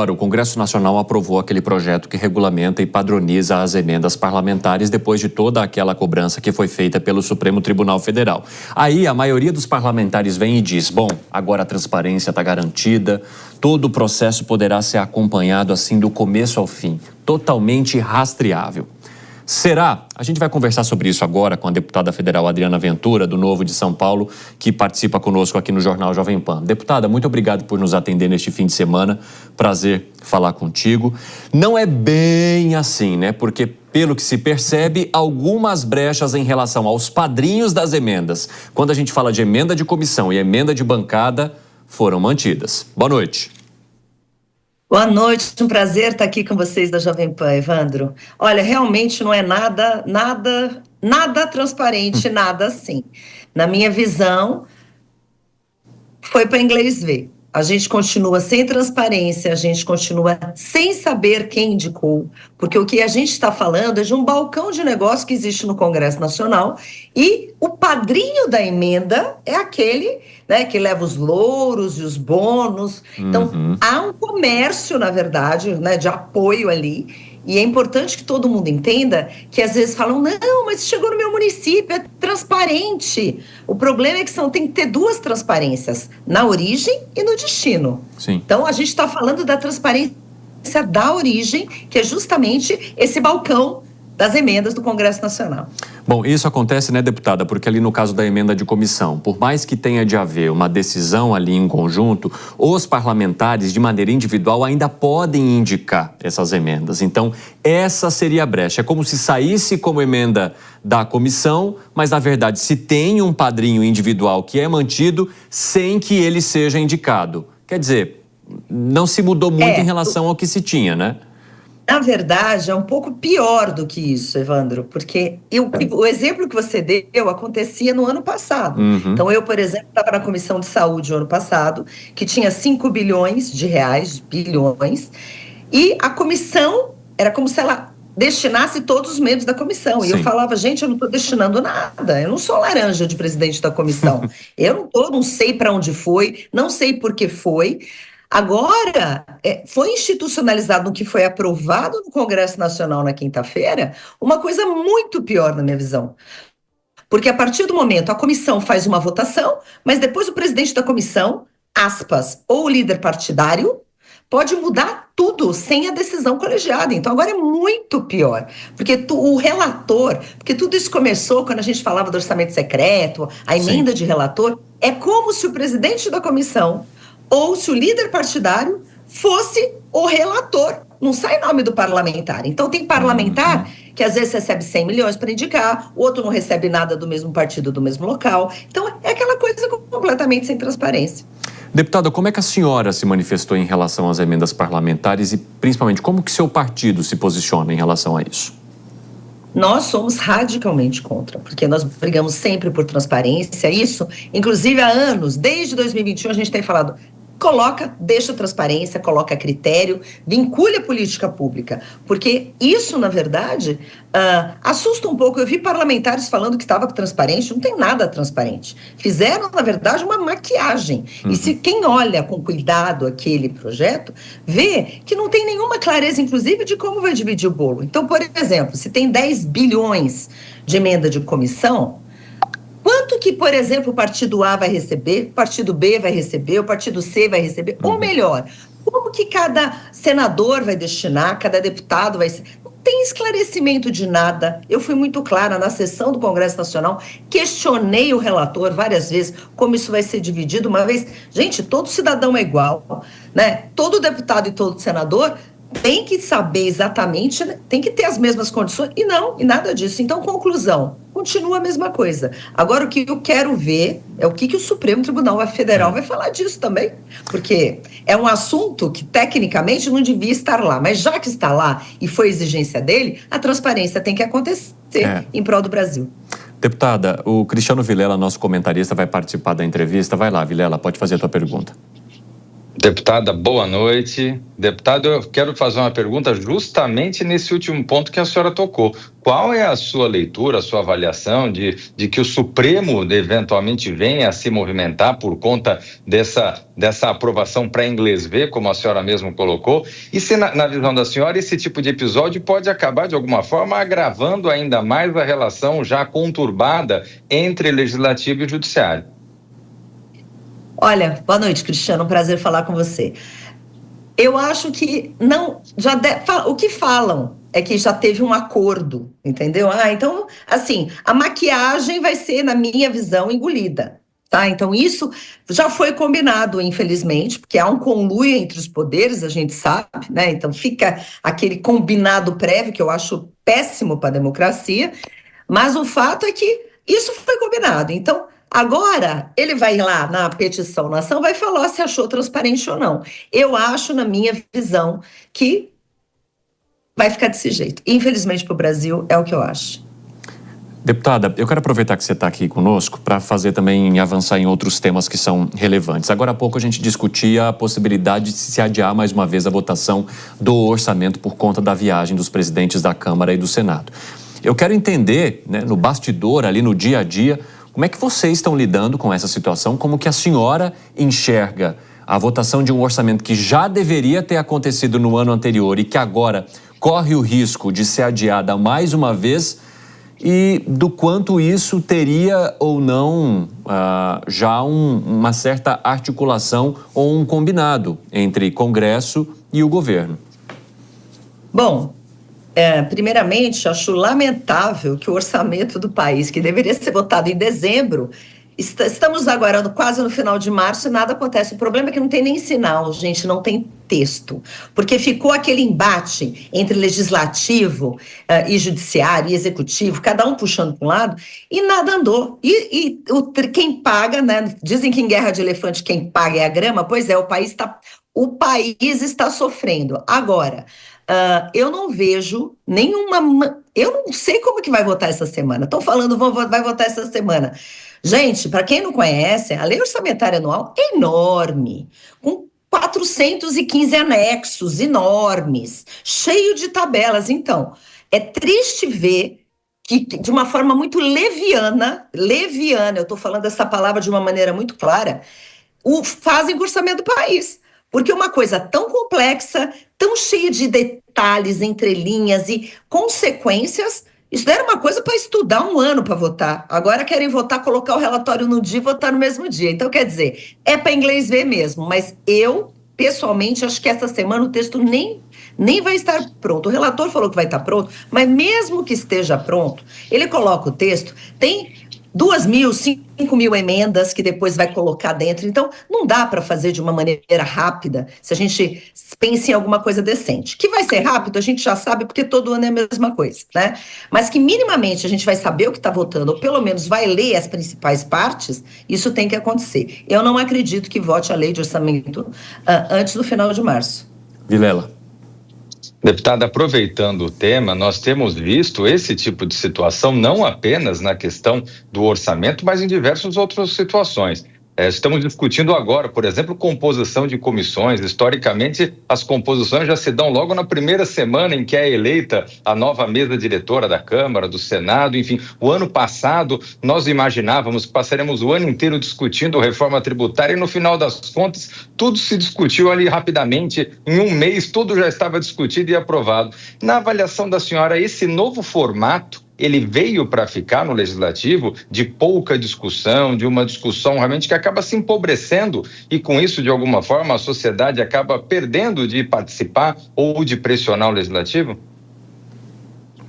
O Congresso Nacional aprovou aquele projeto que regulamenta e padroniza as emendas parlamentares depois de toda aquela cobrança que foi feita pelo Supremo Tribunal Federal. Aí a maioria dos parlamentares vem e diz, bom, agora a transparência está garantida, todo o processo poderá ser acompanhado assim do começo ao fim, totalmente rastreável. Será? A gente vai conversar sobre isso agora com a deputada federal Adriana Ventura, do Novo de São Paulo, que participa conosco aqui no Jornal Jovem Pan. Deputada, muito obrigado por nos atender neste fim de semana. Prazer falar contigo. Não é bem assim, né? Porque, pelo que se percebe, algumas brechas em relação aos padrinhos das emendas, quando a gente fala de emenda de comissão e emenda de bancada, foram mantidas. Boa noite. Boa noite, um prazer estar aqui com vocês da Jovem Pan, Evandro. Olha, realmente não é nada transparente, nada assim. Na minha visão, foi para inglês ver. A gente continua sem transparência, a gente continua sem saber quem indicou, porque o que a gente está falando é de um balcão de negócio que existe no Congresso Nacional e o padrinho da emenda é aquele, né, que leva os louros e os bônus. Então, há um comércio, na verdade, né, de apoio ali. E é importante que todo mundo entenda que às vezes falam, não, mas chegou no meu município, é transparente. O problema é que tem que ter duas transparências, na origem e no destino. Sim. Então, a gente está falando da transparência da origem, que é justamente esse balcão das emendas do Congresso Nacional. Bom, isso acontece, né, deputada, porque ali no caso da emenda de comissão, por mais que tenha de haver uma decisão ali em conjunto, os parlamentares, de maneira individual, ainda podem indicar essas emendas. Então, essa seria a brecha. É como se saísse como emenda da comissão, mas, na verdade, se tem um padrinho individual que é mantido sem que ele seja indicado. Quer dizer, não se mudou muito em relação ao que se tinha, né? Na verdade, é um pouco pior do que isso, Evandro, porque o exemplo que você deu acontecia no ano passado. Então, eu, por exemplo, estava na Comissão de Saúde no ano passado, que tinha 5 bilhões de reais, bilhões, e a comissão era como se ela destinasse todos os membros da comissão. Sim. E eu falava, gente, eu não estou destinando nada, eu não sou laranja de presidente da comissão. Não sei para onde foi, não sei por que foi. Agora, foi institucionalizado no que foi aprovado no Congresso Nacional na quinta-feira, uma coisa muito pior na minha visão. Porque a partir do momento, a comissão faz uma votação, mas depois o presidente da comissão, aspas, ou o líder partidário, pode mudar tudo sem a decisão colegiada. Então, agora é muito pior. Porque o relator, porque tudo isso começou quando a gente falava do orçamento secreto, a emenda de relator, é como se o presidente da comissão ou se o líder partidário fosse o relator. Não sai nome do parlamentar. Então, tem parlamentar que às vezes recebe 100 milhões para indicar, o outro não recebe nada do mesmo partido, do mesmo local. Então, é aquela coisa completamente sem transparência. Deputada, como é que a senhora se manifestou em relação às emendas parlamentares e, principalmente, como que seu partido se posiciona em relação a isso? Nós somos radicalmente contra, porque nós brigamos sempre por transparência. Isso, inclusive, há anos, desde 2021, a gente tem falado, deixa transparência, coloca critério, vincule a política pública. Porque isso, na verdade, assusta um pouco. Eu vi parlamentares falando que estava transparente, não tem nada transparente. Fizeram, na verdade, uma maquiagem. E se quem olha com cuidado aquele projeto, vê que não tem nenhuma clareza, inclusive, de como vai dividir o bolo. Então, por exemplo, se tem 10 bilhões de emenda de comissão, quanto que, por exemplo, o partido A vai receber, o partido B vai receber, o partido C vai receber? Ou melhor, como que cada senador vai destinar, cada deputado vai... Não tem esclarecimento de nada. Eu fui muito clara na sessão do Congresso Nacional, questionei o relator várias vezes como isso vai ser dividido. Uma vez, gente, todo cidadão é igual, né? Todo deputado e todo senador tem que saber exatamente, tem que ter as mesmas condições, e nada disso. Então, conclusão, continua a mesma coisa. Agora, o que eu quero ver é o que o Supremo Tribunal Federal vai falar disso também, porque é um assunto que, tecnicamente, não devia estar lá, mas já que está lá e foi exigência dele, a transparência tem que acontecer em prol do Brasil. Deputada, o Cristiano Vilela, nosso comentarista, vai participar da entrevista. Vai lá, Vilela, pode fazer a tua pergunta. Deputada, boa noite. Deputado, eu quero fazer uma pergunta justamente nesse último ponto que a senhora tocou. Qual é a sua leitura, a sua avaliação de que o Supremo eventualmente venha a se movimentar por conta dessa aprovação para inglês ver, como a senhora mesmo colocou? E se, na visão da senhora, esse tipo de episódio pode acabar, de alguma forma, agravando ainda mais a relação já conturbada entre Legislativo e Judiciário? Olha, boa noite, Cristiano, um prazer falar com você. Eu acho que não, o que falam é que já teve um acordo, entendeu? Então, assim, a maquiagem vai ser, na minha visão, engolida, tá? Então, isso já foi combinado, infelizmente, porque há um conluio entre os poderes, a gente sabe, né? Então, fica aquele combinado prévio, que eu acho péssimo para a democracia, mas o fato é que isso foi combinado. Então, agora, ele vai lá na petição na ação, vai falar se achou transparente ou não. Eu acho, na minha visão, que vai ficar desse jeito. Infelizmente, para o Brasil, é o que eu acho. Deputada, eu quero aproveitar que você está aqui conosco para fazer também avançar em outros temas que são relevantes. Agora há pouco a gente discutia a possibilidade de se adiar mais uma vez a votação do orçamento por conta da viagem dos presidentes da Câmara e do Senado. Eu quero entender, né, no bastidor, ali no dia a dia, como é que vocês estão lidando com essa situação? Como que a senhora enxerga a votação de um orçamento que já deveria ter acontecido no ano anterior e que agora corre o risco de ser adiada mais uma vez, e do quanto isso teria ou não já uma certa articulação ou um combinado entre Congresso e o governo? Bom, primeiramente, acho lamentável que o orçamento do país, que deveria ser votado em dezembro, estamos agora quase no final de março e nada acontece. O problema é que não tem nem sinal, gente, não tem texto. Porque ficou aquele embate entre legislativo e judiciário e executivo, cada um puxando para um lado, e nada andou. Quem paga, né? Dizem que em guerra de elefante quem paga é a grama. Pois é, o país está sofrendo. Agora, eu não vejo nenhuma... Eu não sei como que vai votar essa semana. Estão falando vai votar essa semana. Gente, para quem não conhece, a lei orçamentária anual é enorme, com 415 anexos enormes, cheio de tabelas. Então, é triste ver que, de uma forma muito leviana, eu estou falando essa palavra de uma maneira muito clara, fazem o orçamento do país. Porque uma coisa tão complexa, tão cheia de detalhes, entrelinhas e consequências, isso era uma coisa para estudar um ano para votar. Agora querem votar, colocar o relatório no dia e votar no mesmo dia. Então, quer dizer, é para inglês ver mesmo. Mas eu, pessoalmente, acho que essa semana o texto nem vai estar pronto. O relator falou que vai estar pronto, mas mesmo que esteja pronto, ele coloca o texto, tem 2.000, 5.000 emendas que depois vai colocar dentro. Então, não dá para fazer de uma maneira rápida se a gente pensa em alguma coisa decente. Que vai ser rápido, a gente já sabe, porque todo ano é a mesma coisa, né? Mas que minimamente a gente vai saber o que está votando, ou pelo menos vai ler as principais partes, isso tem que acontecer. Eu não acredito que vote a lei de orçamento antes do final de março. Vilela. Deputada, aproveitando o tema, nós temos visto esse tipo de situação não apenas na questão do orçamento, mas em diversas outras situações. Estamos discutindo agora, por exemplo, composição de comissões. Historicamente, as composições já se dão logo na primeira semana em que é eleita a nova mesa diretora da Câmara, do Senado, enfim. O ano passado, nós imaginávamos que passaremos o ano inteiro discutindo reforma tributária e, no final das contas, tudo se discutiu ali rapidamente. Em um mês, tudo já estava discutido e aprovado. Na avaliação da senhora, esse novo formato, ele veio para ficar no Legislativo, de pouca discussão, de uma discussão realmente que acaba se empobrecendo e com isso, de alguma forma, a sociedade acaba perdendo de participar ou de pressionar o Legislativo?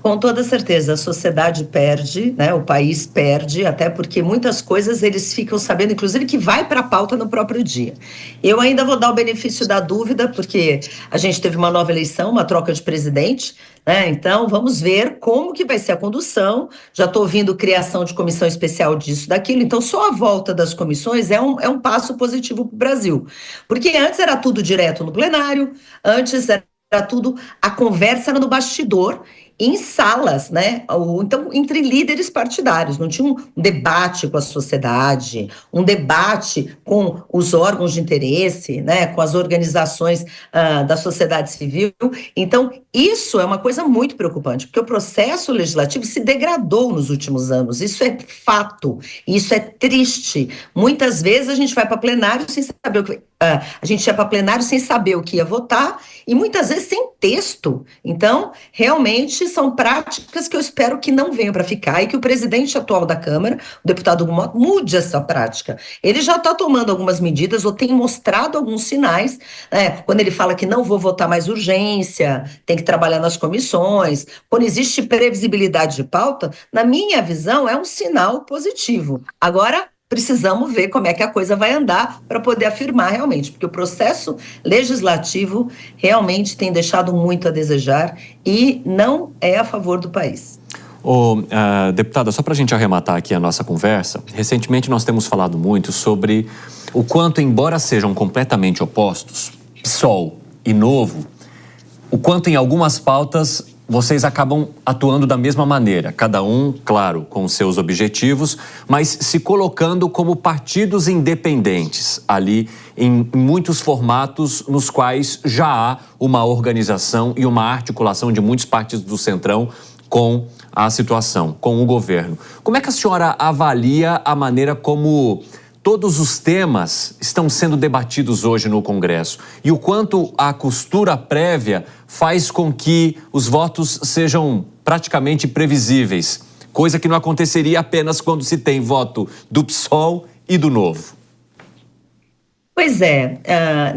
Com toda certeza, a sociedade perde, né? O país perde, até porque muitas coisas eles ficam sabendo, inclusive, que vai para a pauta no próprio dia. Eu ainda vou dar o benefício da dúvida, porque a gente teve uma nova eleição, uma troca de presidente, né? Então, vamos ver como que vai ser a condução. Já estou ouvindo criação de comissão especial disso, daquilo. Então, só a volta das comissões é um passo positivo para o Brasil. Porque antes era tudo direto no plenário, antes era tudo, a conversa era no bastidor, em salas, né? Ou então entre líderes partidários. Não tinha um debate com a sociedade, um debate com os órgãos de interesse, né? Com as organizações da sociedade civil. Então, isso é uma coisa muito preocupante, porque o processo legislativo se degradou nos últimos anos. Isso é fato, isso é triste. Muitas vezes a gente vai para plenário sem saber o que... a gente ia para plenário sem saber o que ia votar e muitas vezes sem texto. Então, realmente são práticas que eu espero que não venham para ficar e que o presidente atual da Câmara, o deputado Hugo Mota, mude essa prática. Ele já está tomando algumas medidas ou tem mostrado alguns sinais, né, quando ele fala que não vou votar mais urgência, tem que trabalhar nas comissões, quando existe previsibilidade de pauta, na minha visão é um sinal positivo. Agora, precisamos ver como é que a coisa vai andar para poder afirmar realmente, porque o processo legislativo realmente tem deixado muito a desejar e não é a favor do país. Deputada, só para a gente arrematar aqui a nossa conversa, recentemente nós temos falado muito sobre o quanto, embora sejam completamente opostos, PSOL e Novo, o quanto em algumas pautas vocês acabam atuando da mesma maneira, cada um, claro, com seus objetivos, mas se colocando como partidos independentes ali em muitos formatos nos quais já há uma organização e uma articulação de muitos partidos do Centrão com a situação, com o governo. Como é que a senhora avalia a maneira como todos os temas estão sendo debatidos hoje no Congresso e o quanto a costura prévia faz com que os votos sejam praticamente previsíveis, coisa que não aconteceria apenas quando se tem voto do PSOL e do Novo? Pois é,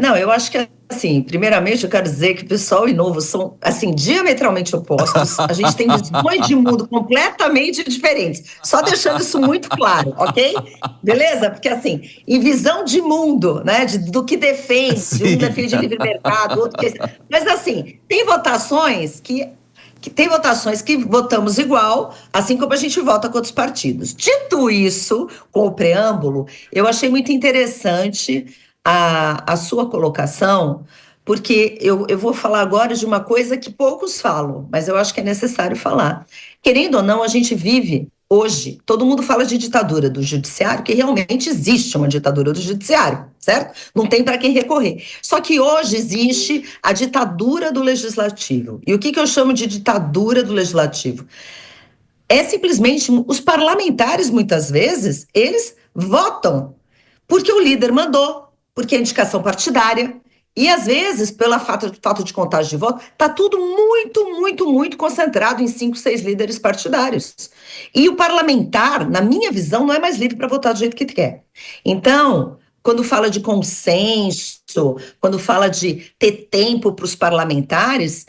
não, eu acho que assim, primeiramente eu quero dizer que PSOL e Novo são, assim, diametralmente opostos, a gente tem visões de mundo completamente diferentes, só deixando isso muito claro, ok? Beleza? Porque assim, em visão de mundo, né, do que defende, um defende livre mercado, outro que... Mas assim, tem votações que votamos igual, assim como a gente vota com outros partidos. Dito isso, com o preâmbulo, eu achei muito interessante a sua colocação, porque eu vou falar agora de uma coisa que poucos falam, mas eu acho que é necessário falar. Querendo ou não, a gente vive hoje, todo mundo fala de ditadura do judiciário, que realmente existe uma ditadura do judiciário, certo? Não tem para quem recorrer. Só que hoje existe a ditadura do legislativo. E o que eu chamo de ditadura do legislativo? É simplesmente os parlamentares, muitas vezes, eles votam porque o líder mandou, porque é indicação partidária, e às vezes, pela falta de contagem de voto, está tudo muito concentrado em 5, 6 líderes partidários. E o parlamentar, na minha visão, não é mais livre para votar do jeito que quer. Então, quando fala de consenso, quando fala de ter tempo para os parlamentares,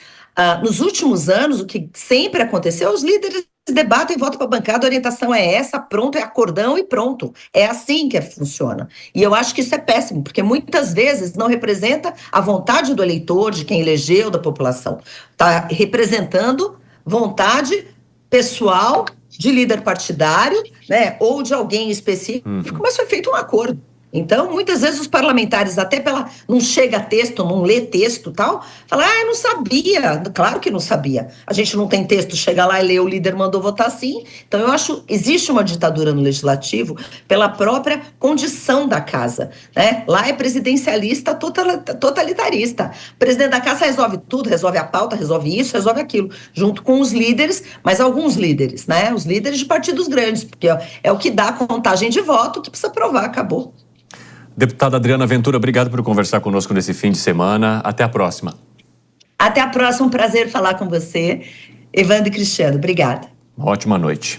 nos últimos anos, o que sempre aconteceu, os líderes debatem, votam para a bancada, a orientação é essa, pronto, é acordão e pronto. É assim que funciona. E eu acho que isso é péssimo, porque muitas vezes não representa a vontade do eleitor, de quem elegeu, da população. Está representando vontade pessoal de líder partidário, né, ou de alguém específico, mas foi feito um acordo. Então, muitas vezes os parlamentares, até não chega texto, não lê texto e tal, falam, eu não sabia. Claro que não sabia. A gente não tem texto, chega lá e lê, o líder mandou votar sim. Então, eu acho, existe uma ditadura no legislativo pela própria condição da casa, né? Lá é presidencialista, totalitarista. O presidente da casa resolve tudo, resolve a pauta, resolve isso, resolve aquilo, junto com os líderes, mas alguns líderes, né? Os líderes de partidos grandes, porque é o que dá a contagem de voto, que precisa provar, acabou. Deputada Adriana Ventura, obrigado por conversar conosco nesse fim de semana. Até a próxima. Até a próxima, um prazer falar com você. Evandro e Cristiano, obrigada. Uma ótima noite.